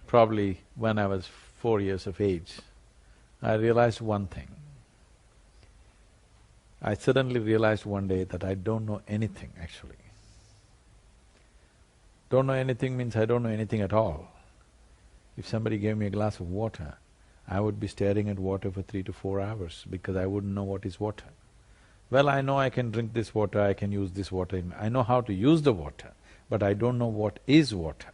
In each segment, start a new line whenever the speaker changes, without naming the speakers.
probably when I was 4 years of age, I realized one thing. I suddenly realized one day that I don't know anything actually. Don't know anything means I don't know anything at all. If somebody gave me a glass of water, I would be staring at water for 3 to 4 hours because I wouldn't know what is water. Well, I know I can drink this water, I can use this water, I know how to use the water, but I don't know what is water.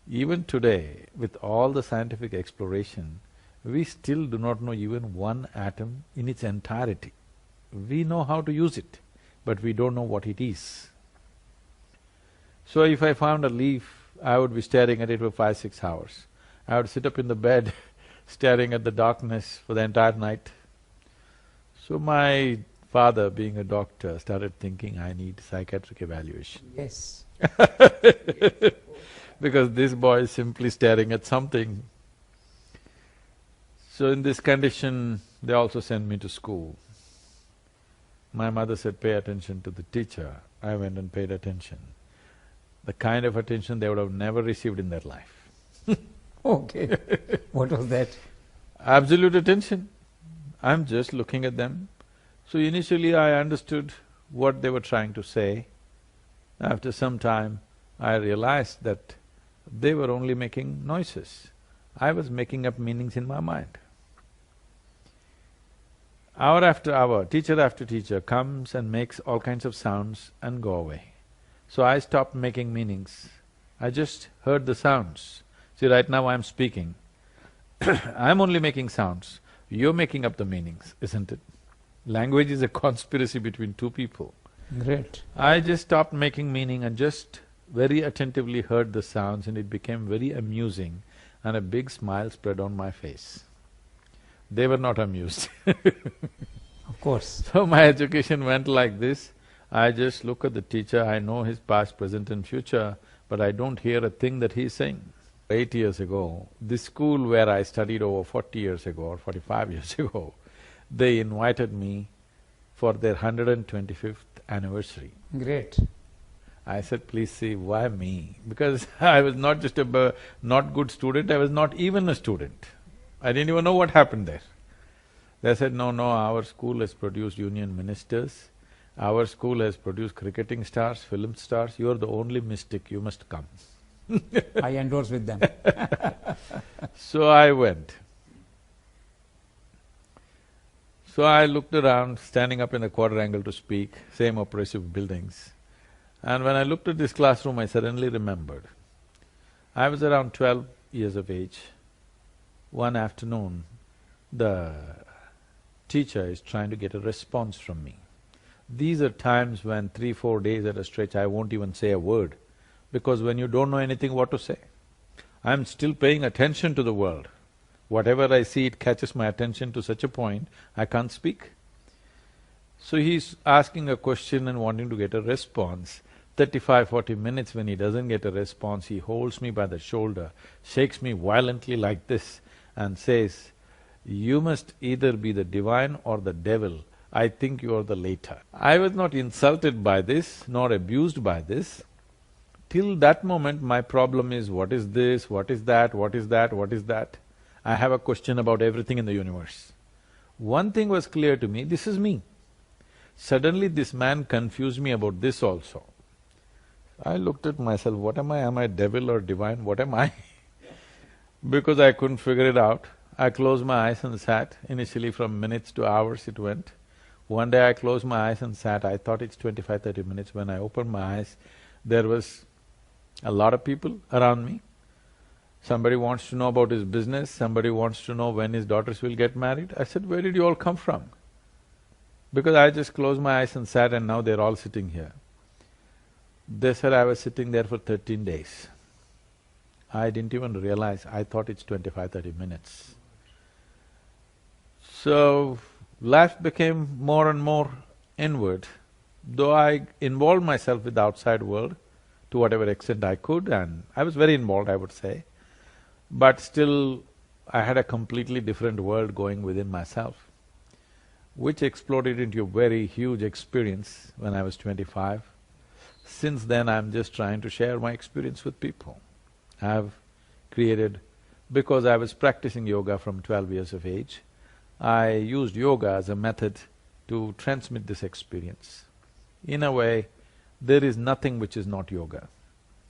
Even today, with all the scientific exploration, we still do not know even one atom in its entirety. We know how to use it, but we don't know what it is. So if I found a leaf, I would be staring at it for 5, 6 hours. I would sit up in the bed staring at the darkness for the entire night. So my father, being a doctor, started thinking I need psychiatric evaluation.
Yes.
Because this boy is simply staring at something. So in this condition, they also sent me to school. My mother said, pay attention to the teacher. I went and paid attention. The kind of attention they would have never received in their life.
Okay. What was that?
Absolute attention. I'm just looking at them. So initially I understood what they were trying to say. After some time, I realized that they were only making noises. I was making up meanings in my mind. Hour after hour, teacher after teacher comes and makes all kinds of sounds and go away. So I stopped making meanings. I just heard the sounds. See, right now I'm speaking. I'm only making sounds. You're making up the meanings, isn't it? Language is a conspiracy between two people.
Great.
I just stopped making meaning and just very attentively heard the sounds, and it became very amusing, and a big smile spread on my face. They were not amused.
Of course.
So my education went like this. I just look at the teacher, I know his past, present and future, but I don't hear a thing that he's saying. 8 years ago, this school where I studied over 40 years ago or 45 years ago, they invited me for their 125th anniversary.
Great.
I said, please see, why me? Because I was not just a not good student, I was not even a student. I didn't even know what happened there. They said, no, our school has produced union ministers, our school has produced cricketing stars, film stars, you're the only mystic, you must come.
I endorse with them.
So I went. So I looked around, standing up in the quadrangle to speak, same oppressive buildings. And when I looked at this classroom, I suddenly remembered. I was around 12 years of age. One afternoon, the teacher is trying to get a response from me. These are times when 3, 4 days at a stretch I won't even say a word, because when you don't know anything what to say. I'm still paying attention to the world. Whatever I see, it catches my attention to such a point, I can't speak. So he's asking a question and wanting to get a response. 35, 40 minutes when he doesn't get a response, he holds me by the shoulder, shakes me violently like this and says, you must either be the divine or the devil, I think you are the latter. I was not insulted by this, nor abused by this. Till that moment, my problem is, what is this, what is that, what is that, what is that? I have a question about everything in the universe. One thing was clear to me, this is me. Suddenly this man confused me about this also. I looked at myself, what am I? Am I devil or divine? What am I? Because I couldn't figure it out, I closed my eyes and sat. Initially from minutes to hours it went. One day I closed my eyes and sat, I thought it's 25, 30 minutes. When I opened my eyes, there was a lot of people around me. Somebody wants to know about his business, somebody wants to know when his daughters will get married. I said, where did you all come from? Because I just closed my eyes and sat and now they're all sitting here. They said I was sitting there for 13 days. I didn't even realize, I thought it's 25, 30 minutes. So, life became more and more inward. Though I involved myself with the outside world to whatever extent I could, and I was very involved, I would say, but still I had a completely different world going within myself, which exploded into a very huge experience when I was 25. Since then, I'm just trying to share my experience with people. I've created because I was practicing yoga from 12 years of age. I used yoga as a method to transmit this experience. In a way, there is nothing which is not yoga.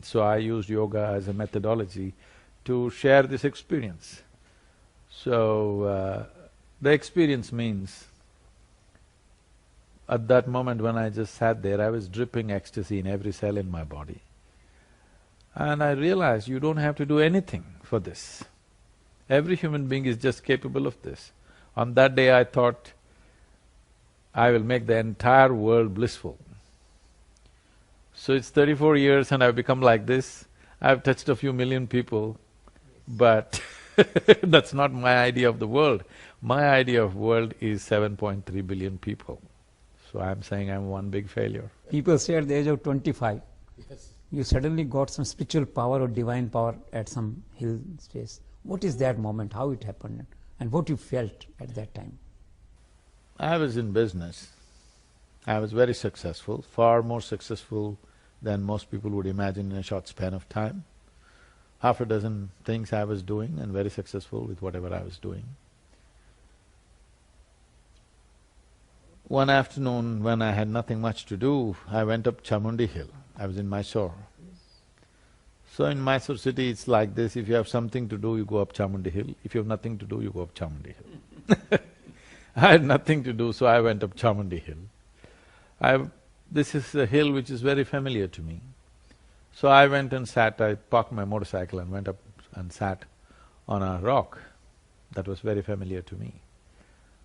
So I used yoga as a methodology to share this experience. So, the experience means, at that moment when I just sat there, I was dripping ecstasy in every cell in my body. And I realized you don't have to do anything for this. Every human being is just capable of this. On that day I thought, I will make the entire world blissful. So it's 34 years and I've become like this. I've touched a few million people, but that's not my idea of the world. My idea of world is 7.3 billion people. So I'm saying I'm one big failure.
People say at the age of 25, you suddenly got some spiritual power or divine power at some hill space. What is that moment, how it happened, and what you felt at that time?
I was in business. I was very successful, far more successful than most people would imagine in a short span of time. Half a dozen things I was doing and very successful with whatever I was doing. One afternoon when I had nothing much to do, I went up Chamundi Hill. I was in Mysore. So in Mysore city it's like this, if you have something to do, you go up Chamundi Hill. If you have nothing to do, you go up Chamundi Hill. I had nothing to do, so I went up Chamundi Hill. This is a hill which is very familiar to me. So I went and sat, I parked my motorcycle and went up and sat on a rock. That was very familiar to me.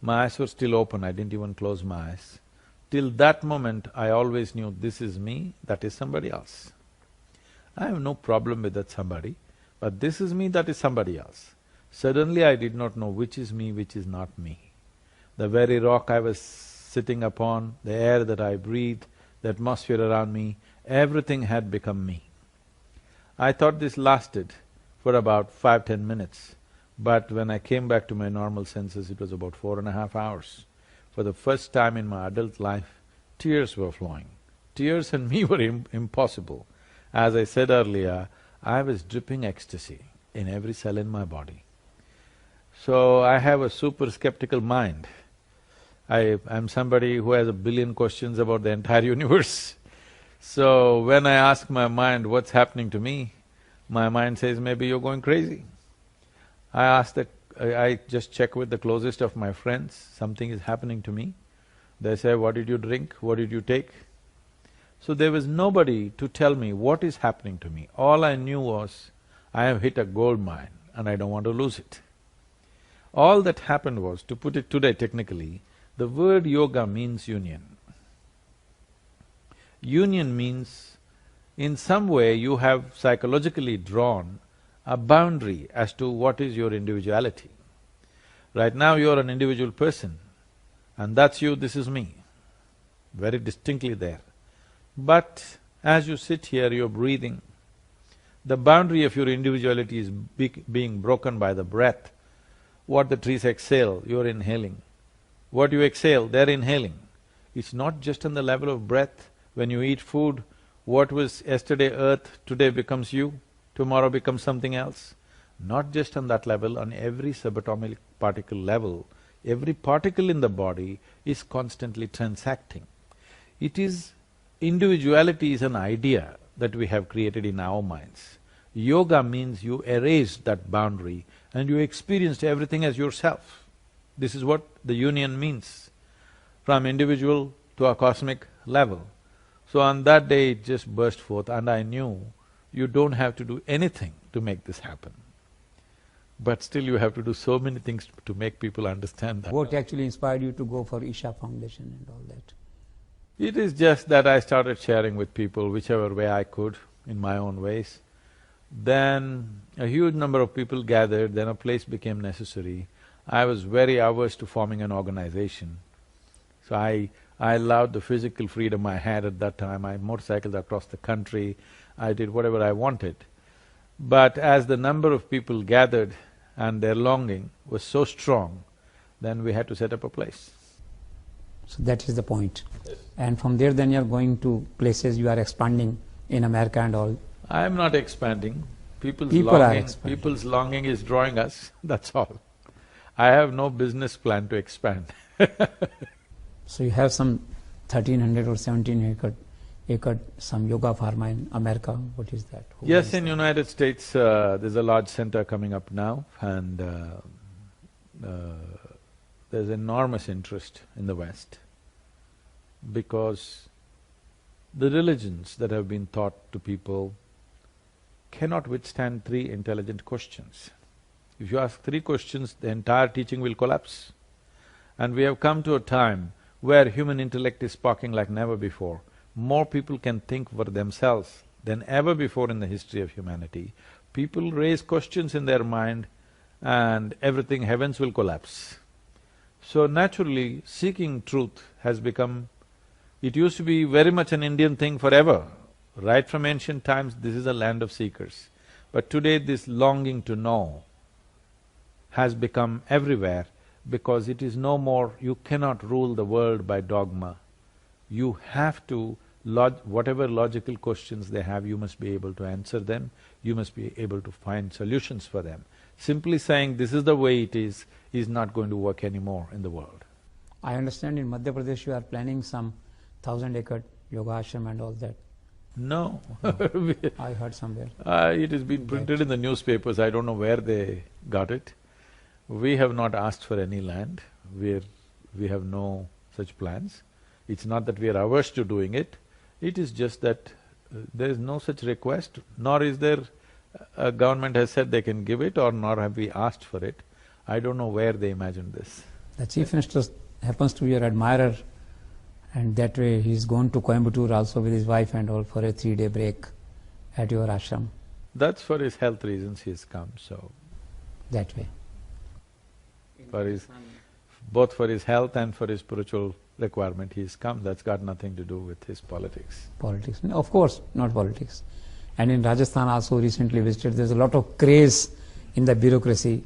My eyes were still open, I didn't even close my eyes. Till that moment, I always knew this is me, that is somebody else. I have no problem with that somebody, but this is me, that is somebody else. Suddenly I did not know which is me, which is not me. The very rock I was sitting upon, the air that I breathed, the atmosphere around me, everything had become me. I thought this lasted for about 5–10 minutes, but when I came back to my normal senses, it was about 4.5 hours. For the first time in my adult life, tears were flowing. Tears and me were impossible. As I said earlier, I was dripping ecstasy in every cell in my body. So I have a super skeptical mind. I'm somebody who has a billion questions about the entire universe. So when I ask my mind what's happening to me, my mind says, maybe you're going crazy. I just check with the closest of my friends, something is happening to me. They say, what did you drink, what did you take? So there was nobody to tell me what is happening to me. All I knew was, I have hit a gold mine and I don't want to lose it. All that happened was, to put it today technically, the word yoga means union. Union means, in some way you have psychologically drawn a boundary as to what is your individuality. Right now you're an individual person, and that's you, this is me, very distinctly there. But as you sit here, you're breathing. The boundary of your individuality is being broken by the breath. What the trees exhale, you're inhaling. What you exhale, they're inhaling. It's not just on the level of breath. When you eat food, what was yesterday earth, today becomes you, tomorrow becomes something else. Not just on that level, on every subatomic particle level, every particle in the body is constantly transacting. It is… individuality is an idea that we have created in our minds. Yoga means you erased that boundary and you experienced everything as yourself. This is what the union means, from individual to a cosmic level. So on that day it just burst forth and I knew you don't have to do anything to make this happen. But still you have to do so many things to make people understand that.
What actually inspired you to go for Isha Foundation and all that?
It is just that I started sharing with people whichever way I could, in my own ways. Then a huge number of people gathered, then a place became necessary. I was very averse to forming an organization. So I allowed the physical freedom I had at that time. I motorcycled across the country, I did whatever I wanted. But as the number of people gathered and their longing was so strong, then we had to set up a place.
So that is the point. And from there then you are going to places, you are expanding in America and all.
I am not expanding.
expanding.
People's longing is drawing us, that's all. I have no business plan to expand.
So you have some 1300 or 17 acre some yoga pharma in America. What is that? Who
Yes,
runs
in
that?
United States, there's a large center coming up now, and there's enormous interest in the West because the religions that have been taught to people cannot withstand three intelligent questions. If you ask three questions, the entire teaching will collapse. And we have come to a time where human intellect is sparking like never before. More people can think for themselves than ever before in the history of humanity. People raise questions in their mind and everything, heavens will collapse. So naturally, seeking truth has become… It used to be very much an Indian thing forever. Right from ancient times, this is a land of seekers. But today, this longing to know has become everywhere because it is no more… you cannot rule the world by dogma. You have to… whatever logical questions they have, you must be able to answer them, you must be able to find solutions for them. Simply saying this is the way it is not going to work anymore in the world.
I understand in Madhya Pradesh you are planning some 1000-acre yoga ashram and all that.
No.
I heard somewhere.
It has been printed in the newspapers, I don't know where they got it. We have not asked for any land, we have no such plans. It's not that we are averse to doing it, it is just that there is no such request, nor is there… a government has said they can give it or nor have we asked for it. I don't know where they imagined this.
The Chief Minister happens to be your admirer, and that way he's gone to Coimbatore also with his wife and all for a 3-day break at your ashram.
That's for his health reasons he's come, so…
That way.
both for his health and for his spiritual requirement he's come, that's got nothing to do with his politics.
Politics, no, of course, not politics. And in Rajasthan also recently visited, there's a lot of craze in the bureaucracy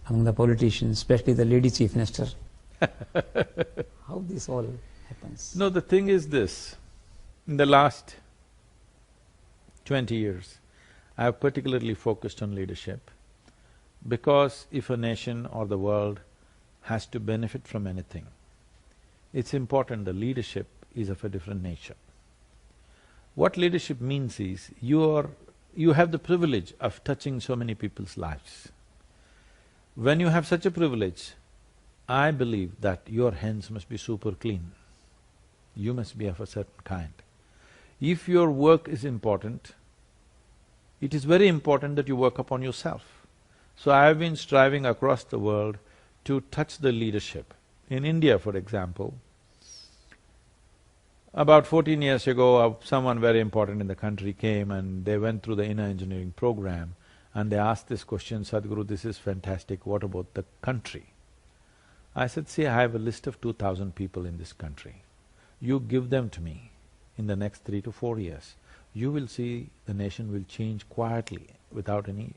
among the politicians, especially the lady Chief Minister. How this all happens?
No, the thing is this, in the last 20 years, I have particularly focused on leadership because if a nation or the world has to benefit from anything, it's important the leadership is of a different nature. What leadership means is, you have the privilege of touching so many people's lives. When you have such a privilege, I believe that your hands must be super clean. You must be of a certain kind. If your work is important, it is very important that you work upon yourself. So I have been striving across the world to touch the leadership. In India, for example, about 14 years ago, someone very important in the country came and they went through the inner engineering program and they asked this question, Sadhguru, this is fantastic, what about the country? I said, see, I have a list of 2,000 people in this country. You give them to me in the next 3 to 4 years. You will see the nation will change quietly without any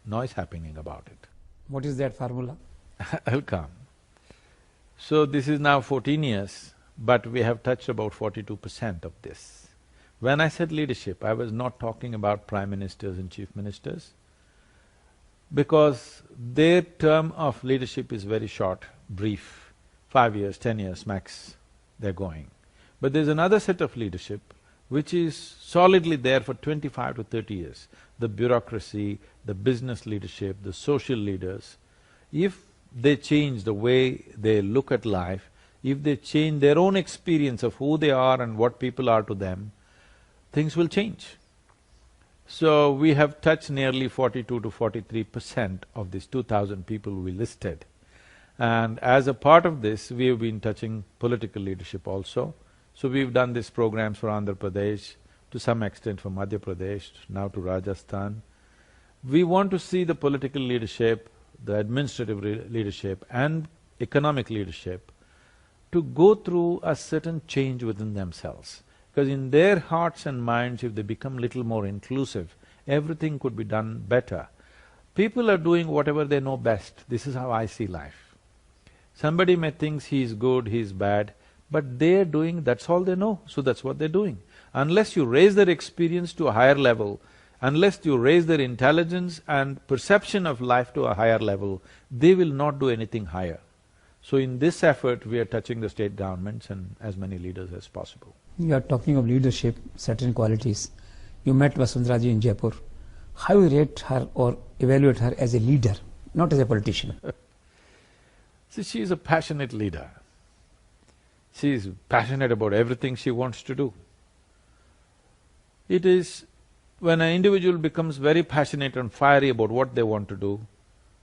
noise happening about it.
What is that formula?
I'll come. So this is now 14 years, but we have touched about 42% of this. When I said leadership, I was not talking about prime ministers and chief ministers, because their term of leadership is very short, brief, 5 years, 10 years max, they're going. But there's another set of leadership which is solidly there for 25 to 30 years. The bureaucracy, the business leadership, the social leaders, if they change the way they look at life, if they change their own experience of who they are and what people are to them, things will change. So we have touched nearly 42 to 43% of these 2,000 people we listed. And as a part of this, we have been touching political leadership also. So we've done these programs for Andhra Pradesh, to some extent for Madhya Pradesh, now to Rajasthan. We want to see the political leadership, the administrative leadership and economic leadership to go through a certain change within themselves. Because in their hearts and minds, if they become little more inclusive, everything could be done better. People are doing whatever they know best, this is how I see life. Somebody may think he is good, he is bad, but they're doing… that's all they know, so that's what they're doing. Unless you raise their experience to a higher level, Unless you raise their intelligence and perception of life to a higher level, they will not do anything higher. So in this effort, we are touching the state governments and as many leaders as possible.
You are talking of leadership, certain qualities. You met Vasundhara ji in Jaipur. How you rate her or evaluate her as a leader, not as a politician?
See, she is a passionate leader. She is passionate about everything she wants to do. It is when an individual becomes very passionate and fiery about what they want to do,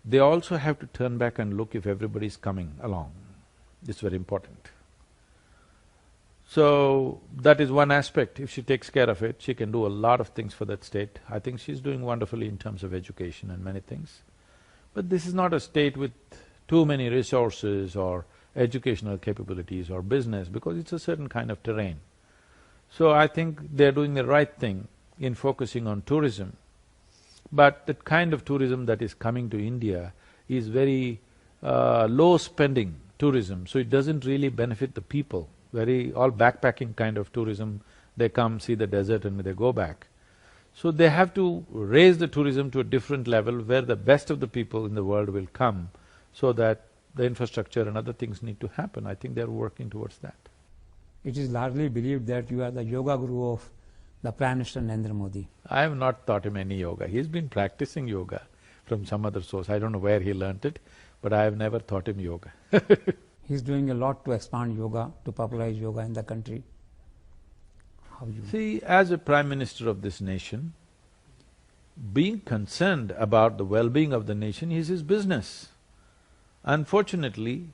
they also have to turn back and look if everybody is coming along. It's very important. So, that is one aspect. If she takes care of it, she can do a lot of things for that state. I think she's doing wonderfully in terms of education and many things. But this is not a state with too many resources or educational capabilities or business, because it's a certain kind of terrain. So I think they're doing the right thing in focusing on tourism. But that kind of tourism that is coming to India is very low spending tourism, so it doesn't really benefit the people. All backpacking kind of tourism, they come, see the desert and they go back. So they have to raise the tourism to a different level where the best of the people in the world will come, so that the infrastructure and other things need to happen. I think they're working towards that.
It is largely believed that you are the yoga guru of the Prime Minister Narendra Modi.
I have not taught him any yoga. He's been practicing yoga from some other source. I don't know where he learnt it, but I have never taught him yoga.
He's doing a lot to expand yoga, to popularize yoga in the country. How you…
See, as a Prime Minister of this nation, being concerned about the well-being of the nation is his business. Unfortunately,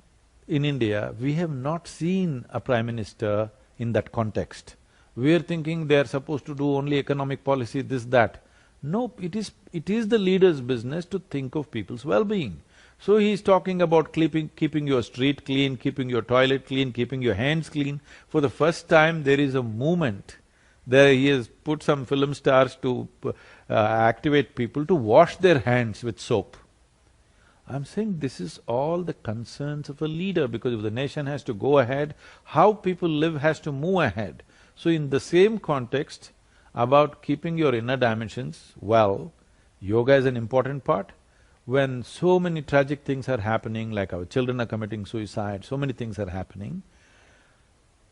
in India, we have not seen a Prime Minister in that context. We are thinking they are supposed to do only economic policy, this, that. No, it is the leader's business to think of people's well-being. So he is talking about keeping your street clean, keeping your toilet clean, keeping your hands clean. For the first time, there is a movement. There he has put some film stars to activate people to wash their hands with soap. I'm saying this is all the concerns of a leader, because if the nation has to go ahead, how people live has to move ahead. So in the same context, about keeping your inner dimensions well, yoga is an important part. When so many tragic things are happening, like our children are committing suicide, so many things are happening,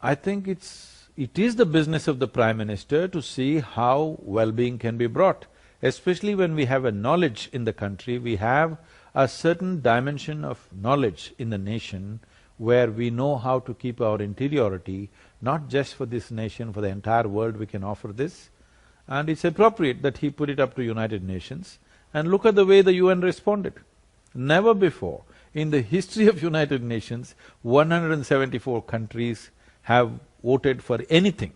I think it is the business of the Prime Minister to see how well-being can be brought. Especially when we have a knowledge in the country, we have a certain dimension of knowledge in the nation where we know how to keep our interiority, not just for this nation, for the entire world we can offer this. And it's appropriate that he put it up to United Nations. And look at the way the UN responded. Never before in the history of United Nations, 174 countries have voted for anything.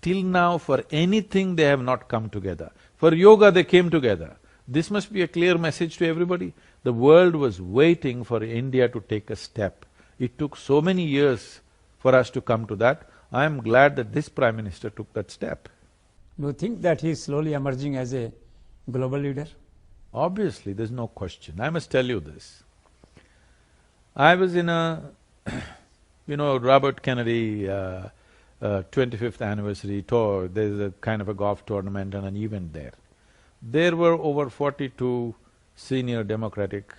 Till now, for anything they have not come together. For yoga they came together. This must be a clear message to everybody. The world was waiting for India to take a step. It took so many years for us to come to that. I am glad that this Prime Minister took that step.
Do you think that he is slowly emerging as a global leader?
Obviously, there's no question. I must tell you this. I was in a Robert Kennedy 25th anniversary tour. There's a kind of a golf tournament and an event there. There were over 42 senior Democratic,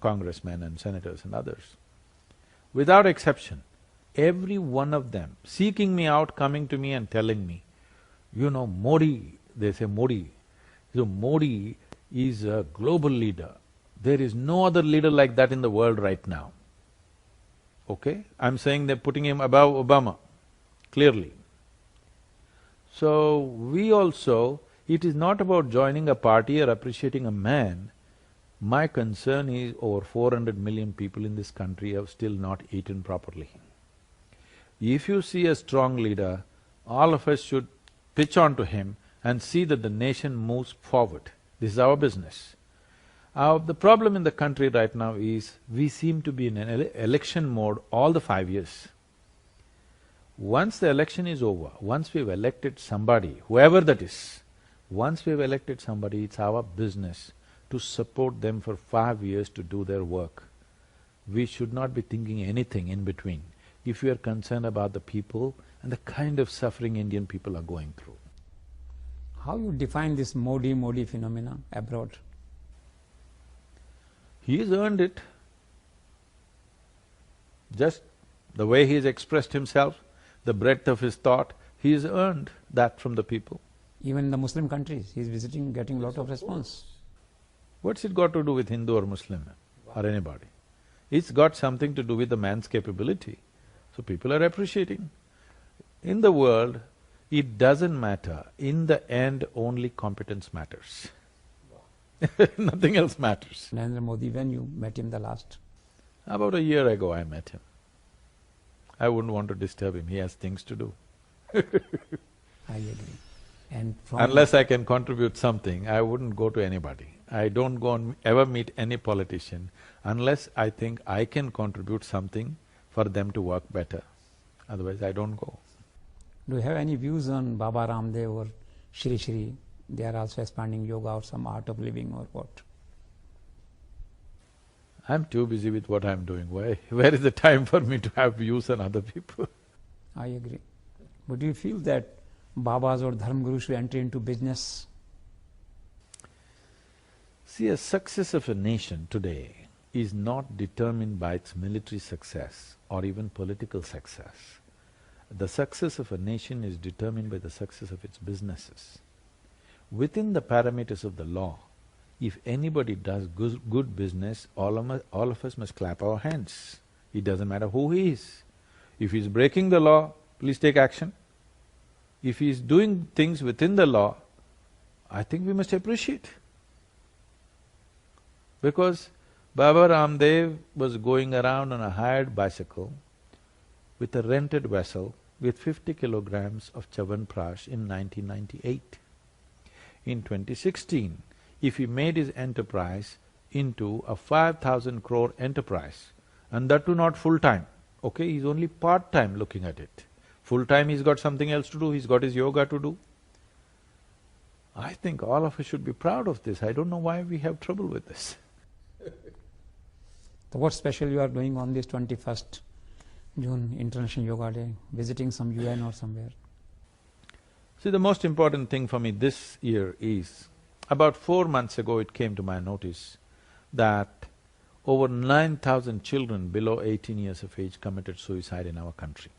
congressmen and senators and others. Without exception, every one of them seeking me out, coming to me and telling me, Modi, they say Modi. So Modi is a global leader. There is no other leader like that in the world right now. Okay? I'm saying they're putting him above Obama, clearly. So we also, it is not about joining a party or appreciating a man. My concern is over 400 million people in this country have still not eaten properly. If you see a strong leader, all of us should pitch on to him and see that the nation moves forward. This is our business. The problem in the country right now is, we seem to be in an election mode all the 5 years. Once the election is over, once we've elected somebody, whoever that is, once we've elected somebody, it's our business to support them for 5 years to do their work. We should not be thinking anything in between, if we are concerned about the people and the kind of suffering Indian people are going through.
How you define this Modi phenomena abroad?
He has earned it. Just the way he has expressed himself, the breadth of his thought, he has earned that from the people.
Even in the Muslim countries, he is visiting, getting a lot of response.
What's it got to do with Hindu or Muslim or anybody? It's got something to do with the man's capability. So people are appreciating. In the world, it doesn't matter. In the end, only competence matters. Nothing else matters.
Narendra Modi, when you met him the last?
About a year ago I met him. I wouldn't want to disturb him, he has things to do.
I agree. And
Unless I can contribute something, I wouldn't go to anybody. I don't go and ever meet any politician unless I think I can contribute something for them to work better. Otherwise I don't go.
do you have any views on Baba Ramdev or Shri Shri? They are also expanding yoga or some art of living or what?
I'm too busy with what I'm doing. Where is the time for me to have views on other people?
I agree. But do you feel that Babas or Dharma Gurus should enter into business?
See, a success of a nation today is not determined by its military success or even political success. The success of a nation is determined by the success of its businesses. Within the parameters of the law, if anybody does good business, all of us must clap our hands. It doesn't matter who he is. If he's breaking the law, please take action. If he's doing things within the law, I think we must appreciate. Because Baba Ramdev was going around on a hired bicycle with a rented vessel with 50 kilograms of Chavanprash in 1998. In 2016, if he made his enterprise into a 5,000 crore enterprise, and that too not full-time, okay, he's only part-time looking at it. Full-time he's got something else to do, he's got his yoga to do. I think all of us should be proud of this. I don't know why we have trouble with this.
So what special you are doing on this 21st June, International Yoga Day? Visiting some UN or somewhere?
See, the most important thing for me this year is, about 4 months ago it came to my notice that over 9,000 children below 18 years of age committed suicide in our country.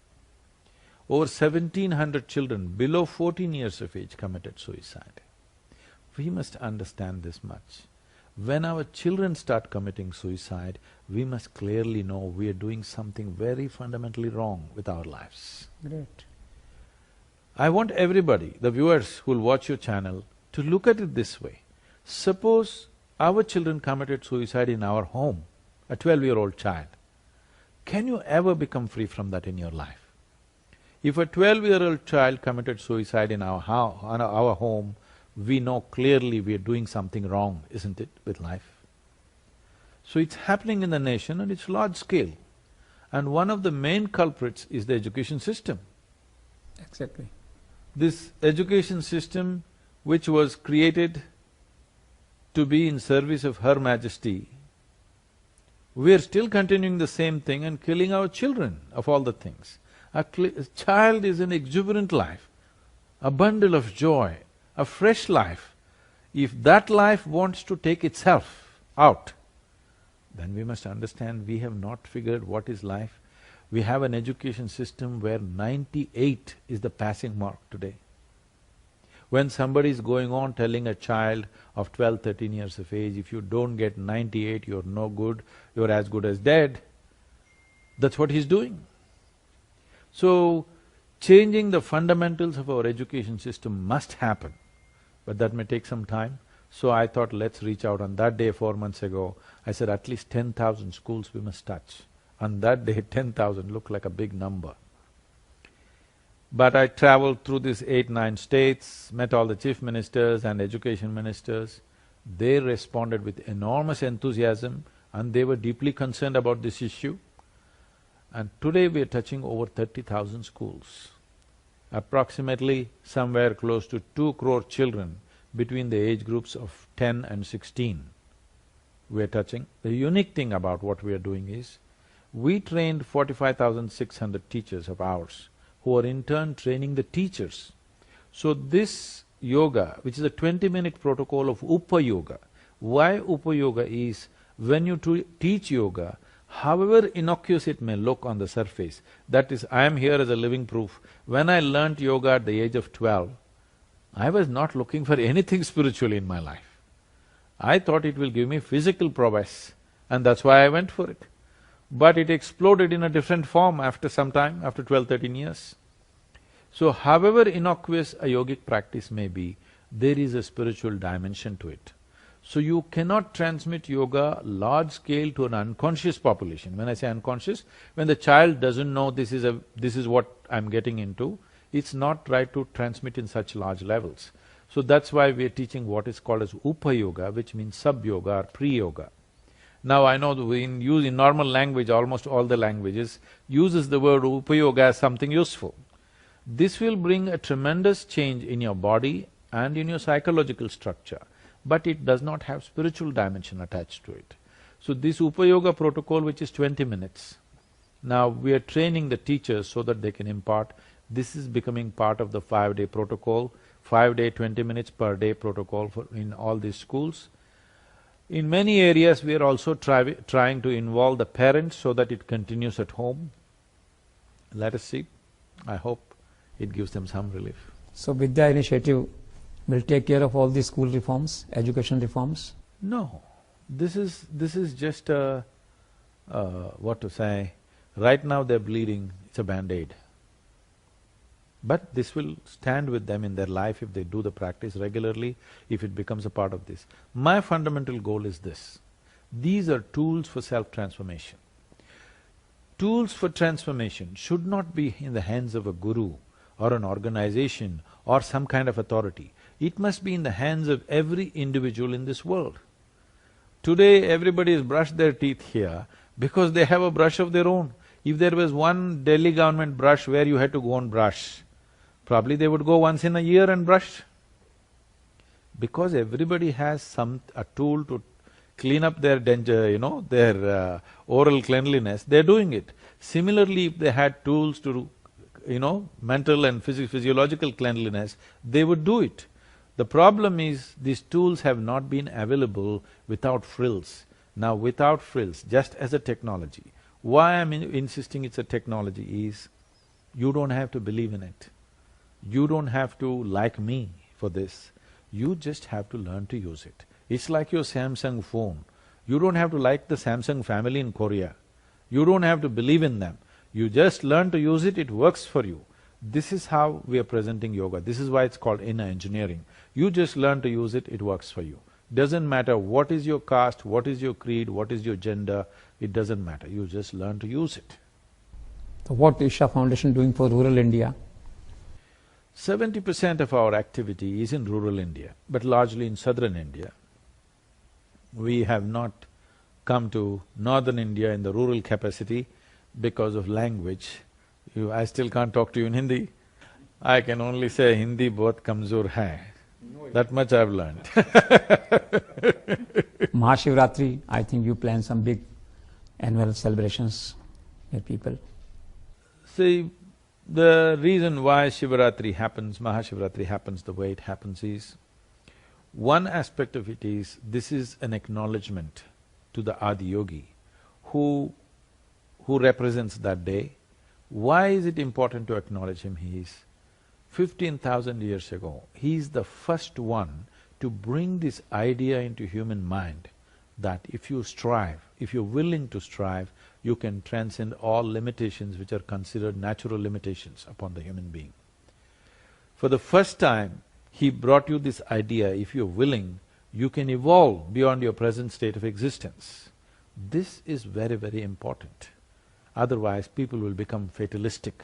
Over 1,700 children below 14 years of age committed suicide. We must understand this much. When our children start committing suicide, we must clearly know we are doing something very fundamentally wrong with our lives.
Great.
I want everybody, the viewers who'll watch your channel, to look at it this way. Suppose our children committed suicide in our home, a 12-year-old child. Can you ever become free from that in your life? If a 12-year-old child committed suicide in our home, we know clearly we are doing something wrong, isn't it, with life? So it's happening in the nation and it's large scale. And one of the main culprits is the education system.
Exactly.
This education system, which was created to be in service of Her Majesty, we are still continuing the same thing and killing our children of all the things. A child is an exuberant life, a bundle of joy, a fresh life. If that life wants to take itself out, then we must understand we have not figured what is life. We have an education system where 98 is the passing mark today. When somebody is going on telling a child of 12, 13 years of age, if you don't get 98, you're no good, you're as good as dead, that's what he's doing. So, changing the fundamentals of our education system must happen, but that may take some time. So I thought, let's reach out. On that day 4 months ago, I said at least 10,000 schools we must touch. On that day, 10,000 looked like a big number. But I traveled through these 8, 9 states, met all the chief ministers and education ministers. They responded with enormous enthusiasm and they were deeply concerned about this issue. And today we are touching over 30,000 schools. Approximately somewhere close to 2 crore children between the age groups of 10 and 16 we are touching. The unique thing about what we are doing is, we trained 45,600 teachers of ours, who are in turn training the teachers. So this yoga, which is a 20-minute protocol of Upa Yoga. Why Upa Yoga is, when you teach yoga, however innocuous it may look on the surface, that is, I am here as a living proof. When I learnt yoga at the age of 12, I was not looking for anything spiritual in my life. I thought it will give me physical prowess, and that's why I went for it. But it exploded in a different form after some time, after 12, 13 years. So however innocuous a yogic practice may be, there is a spiritual dimension to it. So you cannot transmit yoga large scale to an unconscious population. When I say unconscious, when the child doesn't know this is what I'm getting into, it's not right to transmit in such large levels. So that's why we are teaching what is called as Upa Yoga, which means sub-yoga or pre-yoga. Now I know in normal language, almost all the languages uses the word Upa Yoga as something useful. This will bring a tremendous change in your body and in your psychological structure, but it does not have spiritual dimension attached to it. So this Upa Yoga protocol, which is 20 minutes, now we are training the teachers so that they can impart. This is becoming part of the 5-day protocol, 5-day, 20 minutes per day protocol in all these schools. In many areas, we are also trying to involve the parents so that it continues at home. Let us see. I hope it gives them some relief.
So Vidya initiative will take care of all these school reforms, education reforms?
No, this is just a, what to say, right now they're bleeding, it's a band-aid. But this will stand with them in their life if they do the practice regularly, if it becomes a part of this. My fundamental goal is this: these are tools for self-transformation. Tools for transformation should not be in the hands of a guru or an organization or some kind of authority. It must be in the hands of every individual in this world. Today, everybody has brushed their teeth here because they have a brush of their own. If there was one Delhi government brush where you had to go and brush, probably they would go once in a year and brush. Because everybody has a tool to clean up their their oral cleanliness, they're doing it. Similarly, if they had tools to mental and physiological cleanliness, they would do it. The problem is, these tools have not been available without frills. Now without frills, just as a technology, why I'm insisting it's a technology is, you don't have to believe in it. You don't have to like me for this. You just have to learn to use it. It's like your Samsung phone. You don't have to like the Samsung family in Korea. You don't have to believe in them. You just learn to use it, it works for you. This is how we are presenting yoga. This is why it's called inner engineering. You just learn to use it, it works for you. Doesn't matter what is your caste, what is your creed, what is your gender, it doesn't matter. You just learn to use it.
So what Isha Foundation doing for rural India?
70% of our activity is in rural India, but largely in southern India. We have not come to northern India in the rural capacity because of language. I still can't talk to you in Hindi. I can only say Hindi bahut kamzor hai. That much I've learned.
Mahashivratri, I think you plan some big annual celebrations with people.
See, the reason why Shivaratri happens, Mahashivratri happens the way it happens is, one aspect of it is, this is an acknowledgement to the Adi Yogi who represents that day. Why is it important to acknowledge him? He is 15,000 years ago, he is the first one to bring this idea into human mind that if you strive, if you're willing to strive, you can transcend all limitations which are considered natural limitations upon the human being. For the first time, he brought you this idea, if you're willing, you can evolve beyond your present state of existence. This is very, very important. Otherwise, people will become fatalistic.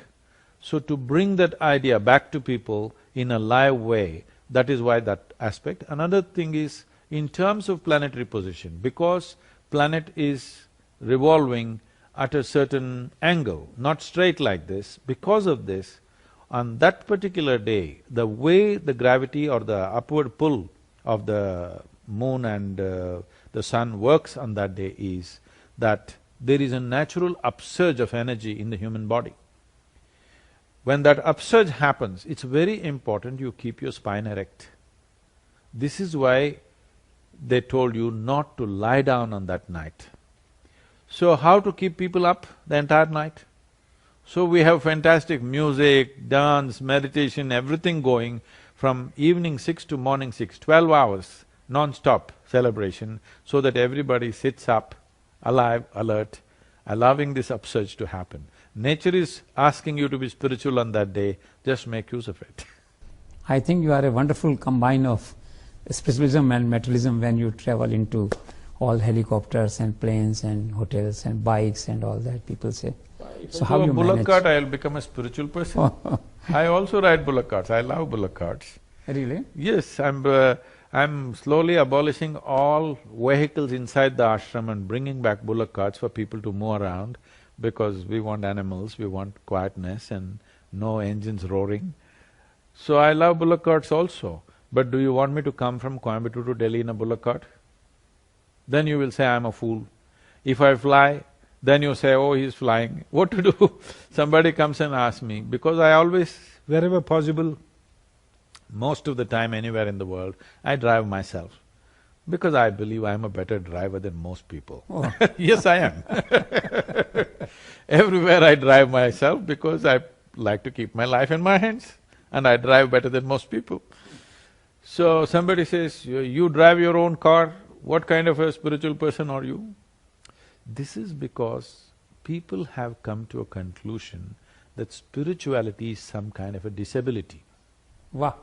So to bring that idea back to people in a live way, that is why that aspect. Another thing is, in terms of planetary position, because planet is revolving at a certain angle, not straight like this, because of this, on that particular day, the way the gravity or the upward pull of the moon and the sun works on that day is that there is a natural upsurge of energy in the human body. when that upsurge happens, it's very important you keep your spine erect. This is why they told you not to lie down on that night. So how to keep people up the entire night? So we have fantastic music, dance, meditation, everything going from evening 6 to morning 6, 12 hours, non-stop celebration, so that everybody sits up, alive, alert, allowing this upsurge to happen. Nature is asking you to be spiritual on that day, just make use of it.
I think you are a wonderful combine of spiritualism and materialism when you travel into all helicopters and planes and hotels and bikes and all that, people say. So how you
bullock
manage?
cart, I'll become a spiritual person. I also ride bullock carts, I love bullock carts.
Really?
Yes, I'm slowly abolishing all vehicles inside the ashram and bringing back bullock carts for people to move around, because we want animals, we want quietness and no engines roaring. So I love bullock carts also. But do you want me to come from Coimbatore to Delhi in a bullock cart? Then you will say I'm a fool. If I fly, then you say, oh, he's flying. What to do? Somebody comes and asks me, because I always, wherever possible, most of the time anywhere in the world, I drive myself. Because I believe I'm a better driver than most people.
Oh.
Yes, I am. Everywhere I drive myself because I like to keep my life in my hands and I drive better than most people. So somebody says, you drive your own car, what kind of a spiritual person are you? This is because people have come to a conclusion that spirituality is some kind of a disability.
Wow.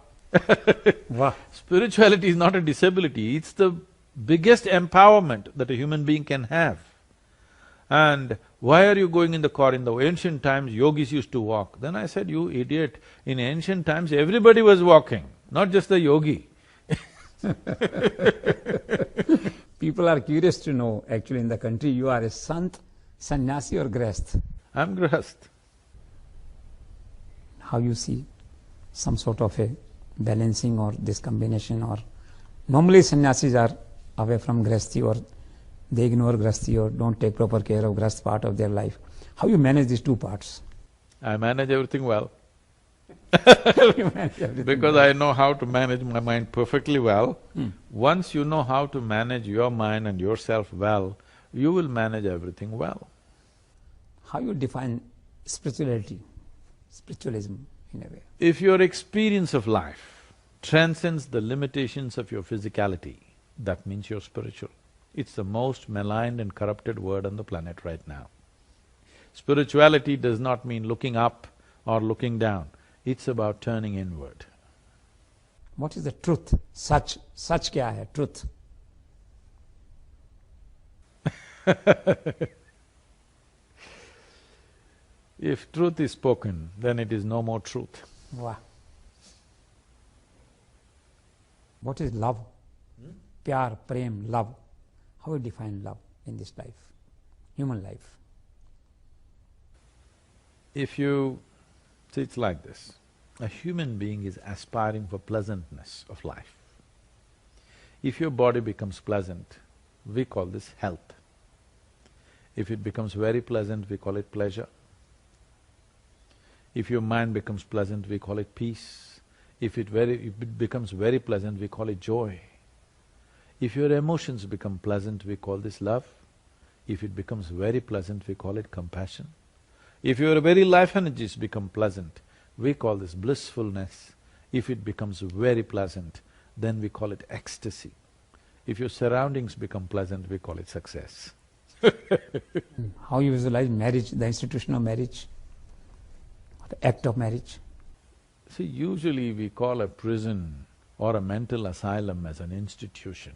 Wow.
Spirituality is not a disability, it's the biggest empowerment that a human being can have. And why are you going in the car? In the ancient times, yogis used to walk. Then I said, you idiot, in ancient times everybody was walking, not just the yogi.
People are curious to know, actually in the country, you are a sant, sannyasi or grahast?
I'm grahast.
How you see some sort of a balancing or this combination, or normally sannyasis are away from grahasti or they ignore grahasti or don't take proper care of grahast part of their life. How you manage these two parts?
I manage everything well.
You manage everything
Because
well.
I know how to manage my mind perfectly well. Once you know how to manage your mind and yourself well, you will manage everything well.
How you define spirituality, spiritualism in a way?
If your experience of life transcends the limitations of your physicality, that means you're spiritual. It's the most maligned and corrupted word on the planet right now. Spirituality does not mean looking up or looking down, it's about turning inward.
What is the truth? Sach kya hai, truth?
If truth is spoken, then it is no more truth.
Wow. What is love? Pyar, prem, love. How you define love in this life, human life?
If you… see, it's like this, a human being is aspiring for pleasantness of life. If your body becomes pleasant, we call this health. If it becomes very pleasant, we call it pleasure. If your mind becomes pleasant, we call it peace. If it becomes very pleasant, we call it joy. If your emotions become pleasant, we call this love. If it becomes very pleasant, we call it compassion. If your very life energies become pleasant, we call this blissfulness. If it becomes very pleasant, then we call it ecstasy. If your surroundings become pleasant, we call it success.
How you visualize marriage, the institution of marriage, the act of marriage?
See, usually we call a prison or a mental asylum as an institution.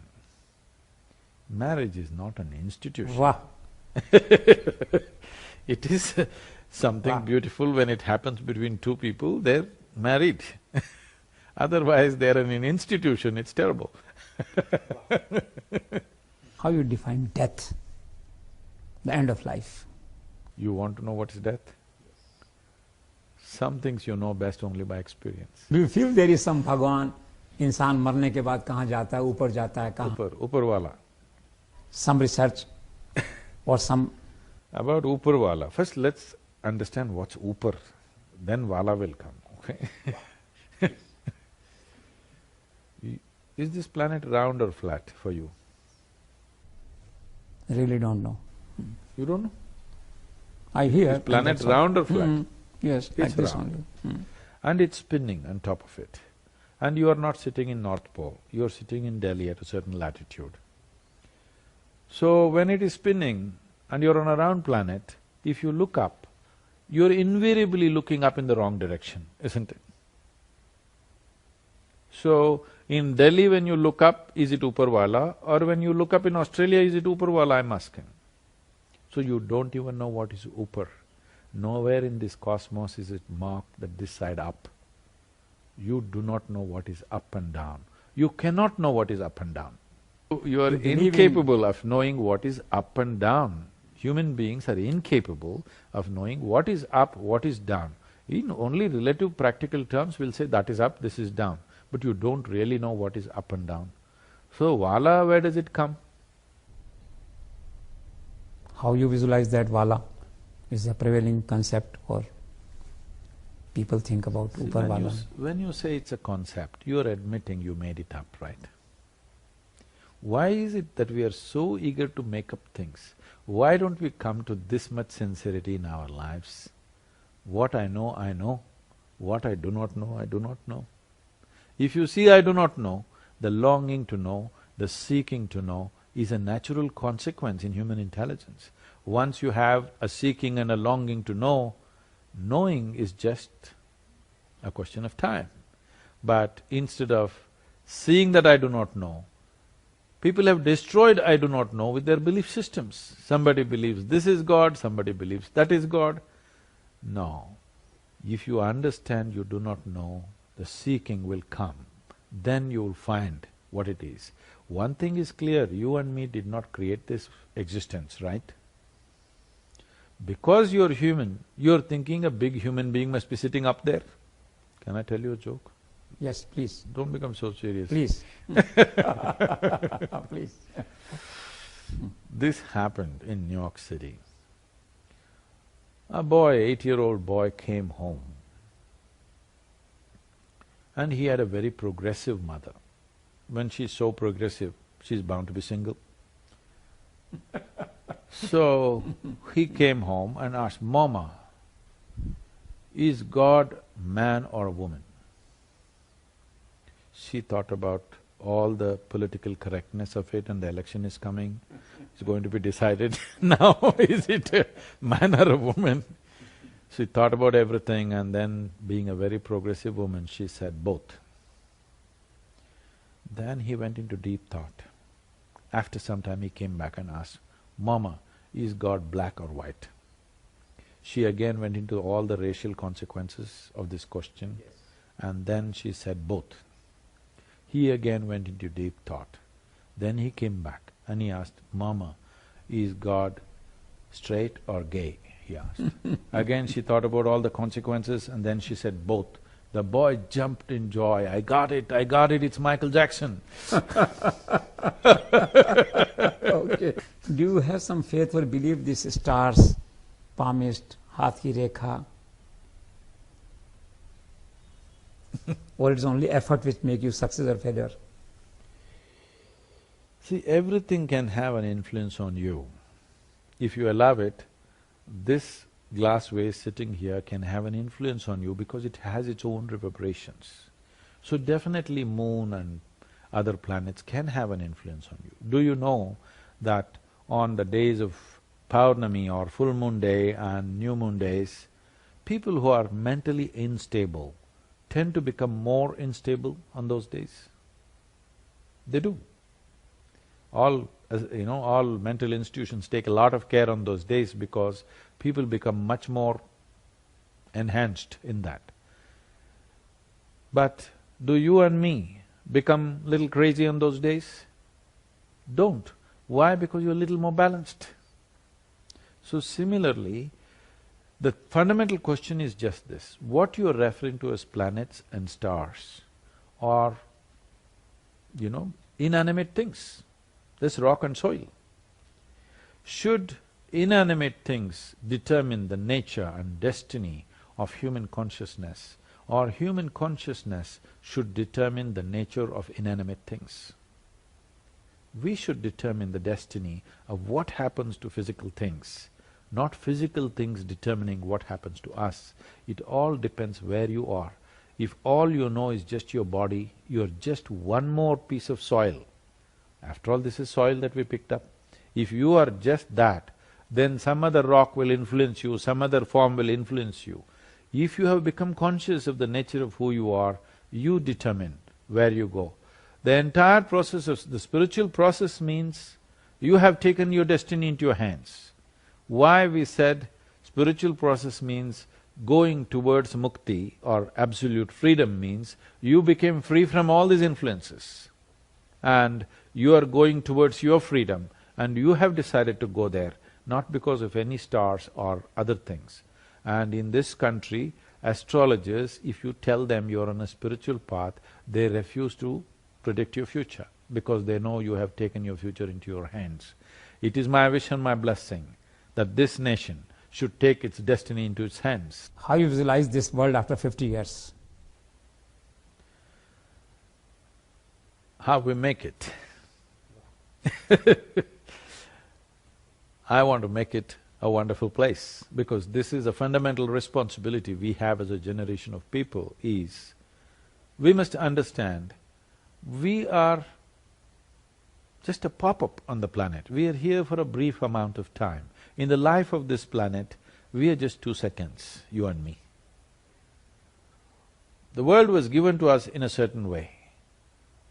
Marriage is not an institution.
Wow.
It is something beautiful when it happens between two people, they're married. Otherwise, they're in an institution, it's terrible.
How you define death, the end of life?
You want to know what is death? Some things you know best only by experience.
Do you feel there is some Bhagwan, इंसान मरने के बाद कहाँ जाता है, ऊपर जाता है, कहाँ?
ऊपर वाला.
Some research or some…
About Upar wala, first let's understand what's Upar. then Vala will come, okay? Is this planet round or flat for you?
Really don't know.
You don't know?
I hear.
Is planet round or flat?
Yes,
It's
like this
round.
only.
And it's spinning on top of it. And you are not sitting in North Pole, you are sitting in Delhi at a certain latitude. So when it is spinning and you're on a round planet, if you look up, you're invariably looking up in the wrong direction, isn't it? So, in Delhi when you look up, is it Uparwala? Or when you look up in Australia, is it Uparwala, I'm asking. So you don't even know what is Upar. Nowhere in this cosmos is it marked that this side up. You do not know what is up and down. You cannot know what is up and down. You are incapable of knowing what is up and down. Human beings are incapable of knowing what is up, what is down. In only relative practical terms, we'll say that is up, this is down. But you don't really know what is up and down. So, Vala, where does it come?
How you visualize that Vala is a prevailing concept, or people think about Upar Vala?
When you say it's a concept, you're admitting you made it up, right? Why is it that we are so eager to make up things? Why don't we come to this much sincerity in our lives? What I know, I know. What I do not know, I do not know. If you see I do not know, the longing to know, the seeking to know is a natural consequence in human intelligence. Once you have a seeking and a longing to know, knowing is just a question of time. But instead of seeing that I do not know, people have destroyed I do not know with their belief systems. Somebody believes this is God, somebody believes that is God. No. If you understand you do not know, the seeking will come. Then you will find what it is. One thing is clear, you and me did not create this existence, right? Because you're human, you're thinking a big human being must be sitting up there. Can I tell you a joke?
Yes, please.
Don't become so serious.
Please. Please.
This happened in New York City. A boy, 8-year-old boy came home and he had a very progressive mother. When she's so progressive, she's bound to be single. So, he came home and asked, Mama, is God man or a woman? She thought about all the political correctness of it and the election is coming, it's going to be decided now, is it a man or a woman? She thought about everything and then, being a very progressive woman, she said both. Then he went into deep thought. After some time he came back and asked, Mama, is God black or white? She again went into all the racial consequences of this question, and then she said both. He again went into deep thought. Then he came back and he asked, Mama, is God straight or gay? He asked. Again she thought about all the consequences and then she said both. The boy jumped in joy, I got it, it's Michael Jackson.
Okay. Do you have some faith or believe these stars, palmist, Haath ki rekha, or it's only effort which make you success or failure?
See, everything can have an influence on you. If you allow it, this glass vase sitting here can have an influence on you because it has its own reverberations. So definitely moon and other planets can have an influence on you. Do you know that on the days of Paurnami or full moon day and new moon days, people who are mentally unstable tend to become more unstable on those days? They do. All mental institutions take a lot of care on those days because people become much more enhanced in that. But do you and me become little crazy on those days? Don't. Why? Because you're a little more balanced. So similarly, the fundamental question is just this: what you are referring to as planets and stars are, inanimate things. This rock and soil. Should inanimate things determine the nature and destiny of human consciousness, or human consciousness should determine the nature of inanimate things. We should determine the destiny of what happens to physical things, not physical things determining what happens to us. It all depends where you are. If all you know is just your body, you're just one more piece of soil. After all, this is soil that we picked up. If you are just that, then some other rock will influence you, some other form will influence you. If you have become conscious of the nature of who you are, you determine where you go. The entire process of the spiritual process means you have taken your destiny into your hands. Why we said spiritual process means going towards mukti or absolute freedom means you became free from all these influences and you are going towards your freedom and you have decided to go there, not because of any stars or other things. And in this country, astrologers, if you tell them you're on a spiritual path, they refuse to predict your future because they know you have taken your future into your hands. It is my wish and my blessing that this nation should take its destiny into its hands.
How you visualize this world after 50 years?
How we make it. I want to make it a wonderful place because this is a fundamental responsibility we have as a generation of people is, we must understand we are just a pop-up on the planet. We are here for a brief amount of time. In the life of this planet, we are just 2 seconds, you and me. The world was given to us in a certain way.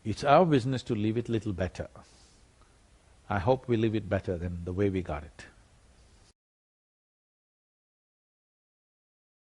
It's our business to leave it little better. I hope we leave it better than the way we got it.